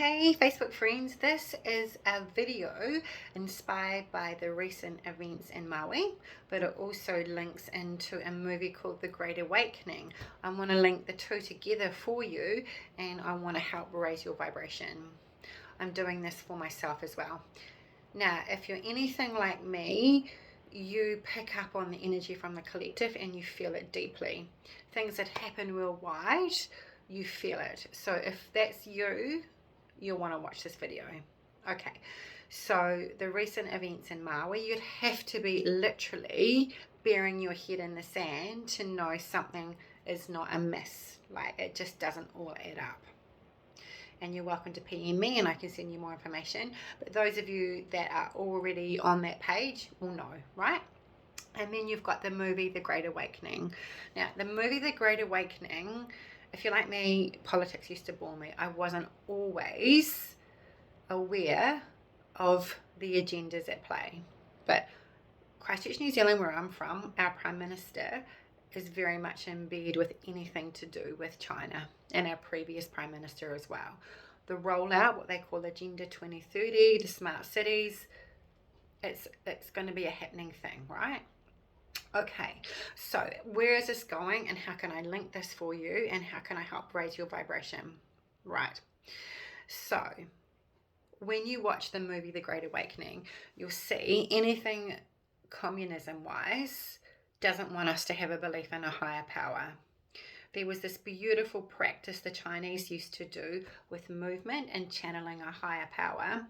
Hey Facebook friends, this is a video inspired by the recent events in Maui, but it also links into a movie called The Great Awakening. I want to link the two together for you, and I want to help raise your vibration. I'm doing this for myself as well. Now, if you're anything like me, you pick up on the energy from the collective and you feel it deeply. Things that happen worldwide, you feel it. So if that's you, you'll want to watch this video. Okay, so the recent events in Maui, you'd have to be literally burying your head in the sand to know something is not amiss. Like, it just doesn't all add up. And you're welcome to PM me and I can send you more information. But those of you that are already on that page will know, right? And then you've got the movie The Great Awakening. Now, the movie The Great Awakening, if you're like me, politics used to bore me. I wasn't always aware of the agendas at play. But Christchurch, New Zealand, where I'm from, our Prime Minister is very much in bed with anything to do with China, and our previous Prime Minister as well. The rollout, what they call Agenda 2030, the smart cities, it's going to be a happening thing, right? Okay, so where is this going and how can I link this for you and how can I help raise your vibration? Right, so when you watch the movie The Great Awakening, you'll see anything communism wise doesn't want us to have a belief in a higher power. There was this beautiful practice the Chinese used to do with movement and channeling a higher power.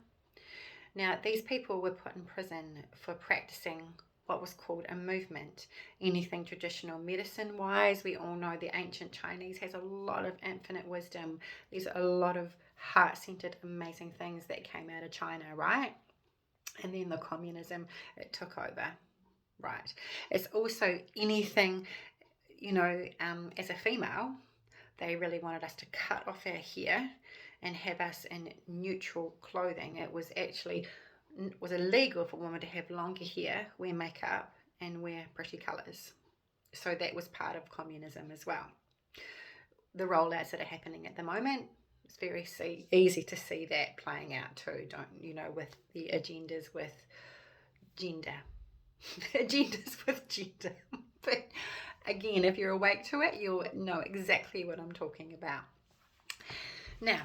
Now, these people were put in prison for practicing what was called a movement. Anything traditional medicine wise, we all know the ancient Chinese has a lot of infinite wisdom. There's a lot of heart-centered amazing things that came out of China, right? And then the communism, it took over, right? It's also anything, as a female, they really wanted us to cut off our hair and have us in neutral clothing. It was illegal for women to have longer hair, wear makeup, and wear pretty colours. So that was part of communism as well. The rollouts that are happening at the moment, it's very easy to see that playing out too, with the agendas with gender. Agendas with gender. But again, if you're awake to it, you'll know exactly what I'm talking about. Now,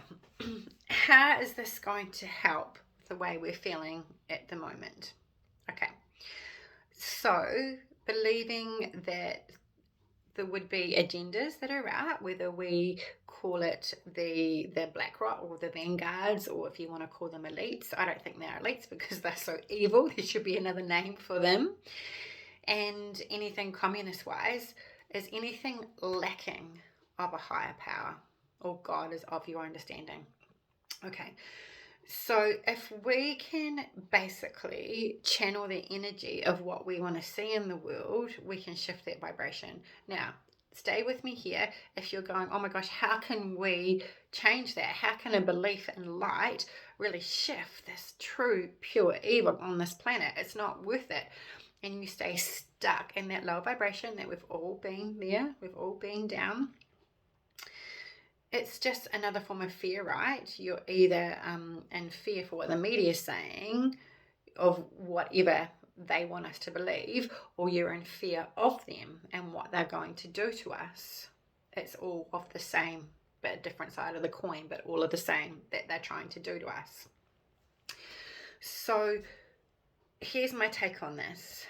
how is this going to help the way we're feeling at the moment? Okay, so believing that there would be agendas that are out, whether we call it the BlackRock or the Vanguards, or if you want to call them elites. I don't think they're elites because they're so evil. There should be another name for them. And anything communist wise is anything lacking of a higher power, or God is of your understanding. Okay, so if we can basically channel the energy of what we want to see in the world, we can shift that vibration. Now, stay with me here. If you're going, oh my gosh, how can we change that? How can a belief in light really shift this true, pure evil on this planet? It's not worth it. And you stay stuck in that low vibration that we've all been there, we've all been down. It's just another form of fear, right? You're either in fear for what the media is saying, of whatever they want us to believe, or you're in fear of them and what they're going to do to us. It's all of the same, but a different side of the coin, but all of the same that they're trying to do to us. So here's my take on this.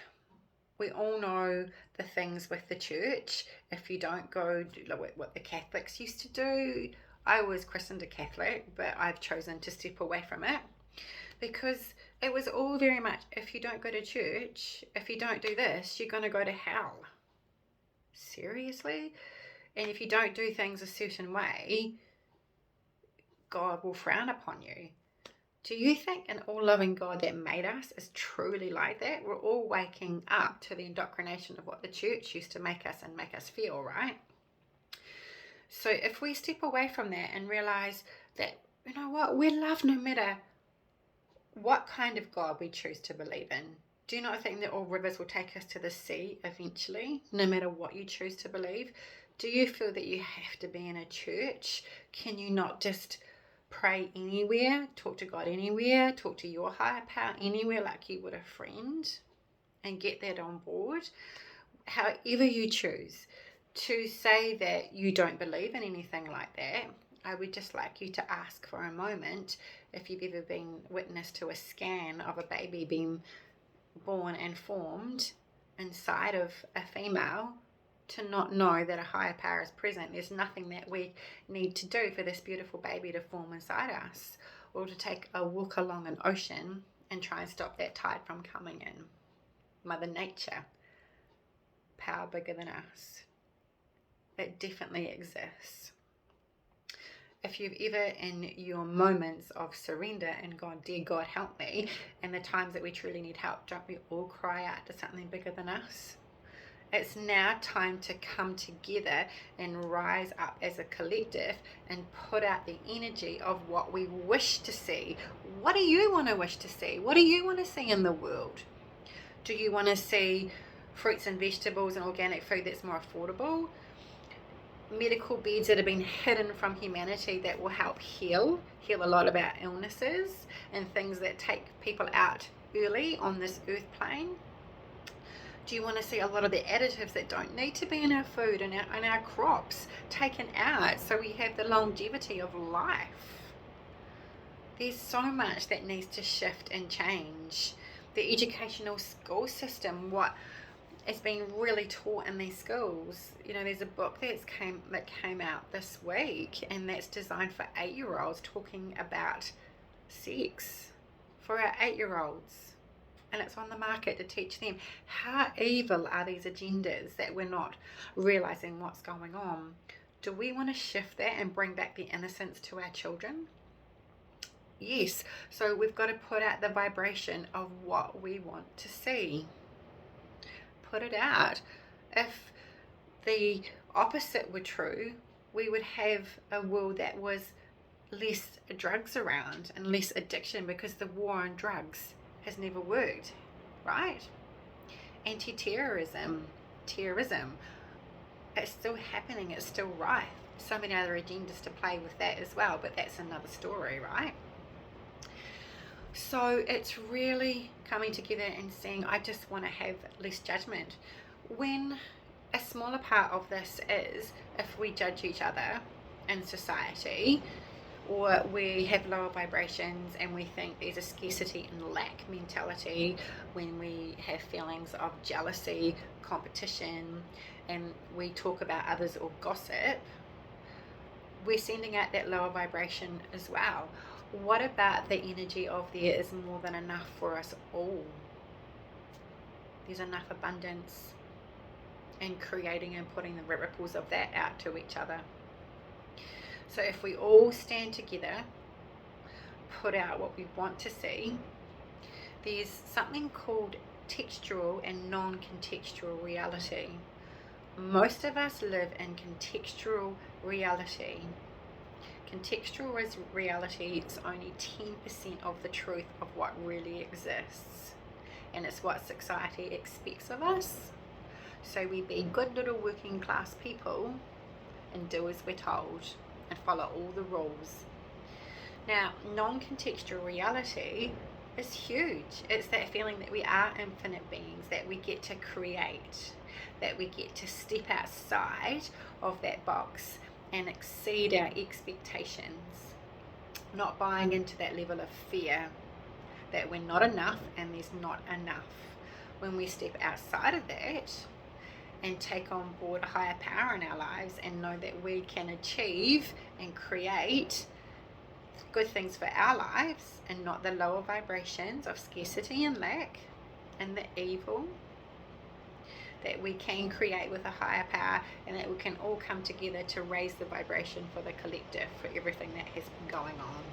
We all know the things with the church. If you don't go do what the Catholics used to do, I was christened a Catholic, but I've chosen to step away from it because it was all very much, if you don't go to church, if you don't do this, you're going to go to hell. Seriously? And if you don't do things a certain way, God will frown upon you. Do you think an all-loving God that made us is truly like that? We're all waking up to the indoctrination of what the church used to make us and make us feel, right? So if we step away from that and realize that, you know what, we're loved no matter what kind of God we choose to believe in. Do you not think that all rivers will take us to the sea eventually, no matter what you choose to believe? Do you feel that you have to be in a church? Can you not just pray anywhere, talk to God anywhere, talk to your higher power anywhere like you would a friend, and get that on board. However you choose to say that you don't believe in anything like that, I would just like you to ask for a moment if you've ever been witness to a scan of a baby being born and formed inside of a female, to not know that a higher power is present. There's nothing that we need to do for this beautiful baby to form inside us, or to take a walk along an ocean and try and stop that tide from coming in. Mother Nature, power bigger than us. It definitely exists. If you've ever, in your moments of surrender and God, dear God, help me, and the times that we truly need help, don't we all cry out to something bigger than us? It's now time to come together and rise up as a collective and put out the energy of what we wish to see. What do you want to wish to see? What do you want to see in the world? Do you want to see fruits and vegetables and organic food that's more affordable? Medical beds that have been hidden from humanity that will help heal a lot of our illnesses and things that take people out early on this earth plane? Do you want to see a lot of the additives that don't need to be in our food and our crops taken out so we have the longevity of life? There's so much that needs to shift and change. The educational school system, what is being really taught in these schools. There's a book that came out this week, and that's designed for 8-year-olds, talking about sex for our 8-year-olds. And it's on the market to teach them. How evil are these agendas that we're not realizing what's going on? Do we want to shift that and bring back the innocence to our children? Yes. So we've got to put out the vibration of what we want to see. Put it out. If the opposite were true, we would have a world that was less drugs around and less addiction, because the war on drugs has never worked, right? Anti-terrorism, terrorism, it's still happening, it's still rife. So many other agendas to play with that as well, but that's another story, right? So it's really coming together and saying, I just want to have less judgment. When a smaller part of this is if we judge each other in society, or we have lower vibrations and we think there's a scarcity and lack mentality, when we have feelings of jealousy, competition, and we talk about others or gossip, we're sending out that lower vibration as well. What about the energy of there is more than enough for us all? There's enough abundance, and creating and putting the ripples of that out to each other. So if we all stand together, put out what we want to see, there's something called textual and non-contextual reality. Most of us live in contextual reality. Contextual reality is only 10% of the truth of what really exists, and it's what society expects of us. So we be good little working class people and do as we're told and follow all the rules. Now, non-contextual reality is huge. It's that feeling that we are infinite beings, that we get to create, that we get to step outside of that box and exceed our expectations, not buying into that level of fear that we're not enough and there's not enough. When we step outside of that and take on board a higher power in our lives and know that we can achieve and create good things for our lives and not the lower vibrations of scarcity and lack and the evil, that we can create with a higher power, and that we can all come together to raise the vibration for the collective, for everything that has been going on.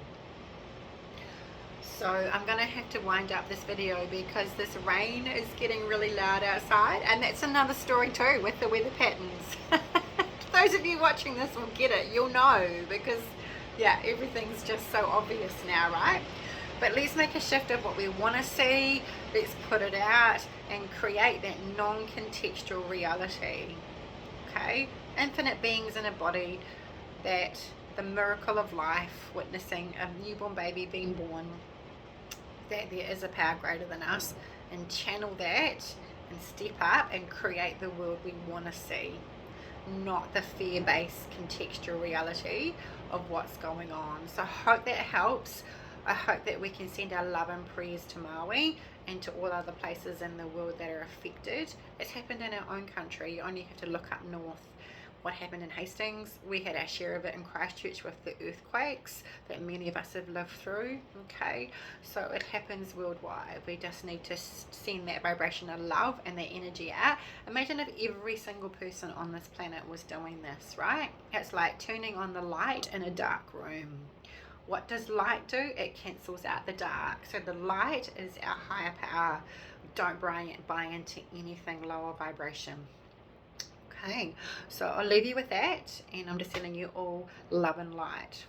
So I'm going to have to wind up this video because this rain is getting really loud outside, and that's another story too with the weather patterns. Those of you watching this will get it, you'll know, because yeah, everything's just so obvious now, right? But let's make a shift of what we want to see. Let's put it out and create that non-contextual reality. Okay? Infinite beings in a body that the miracle of life, witnessing a newborn baby being born, that there is a power greater than us, and channel that and step up and create the world we want to see, not the fear-based contextual reality of what's going on. So I hope that helps. I hope that we can send our love and prayers to Maui and to all other places in the world that are affected. It's happened in our own country. You only have to look up north. What happened in Hastings, we had our share of it in Christchurch with the earthquakes that many of us have lived through. Okay, so it happens worldwide. We just need to send that vibration of love and that energy out. Imagine if every single person on this planet was doing this, right? It's like turning on the light in a dark room. What does light do? It cancels out the dark. So the light is our higher power. Don't buy into anything lower vibration. Okay, so I'll leave you with that, and I'm just sending you all love and light.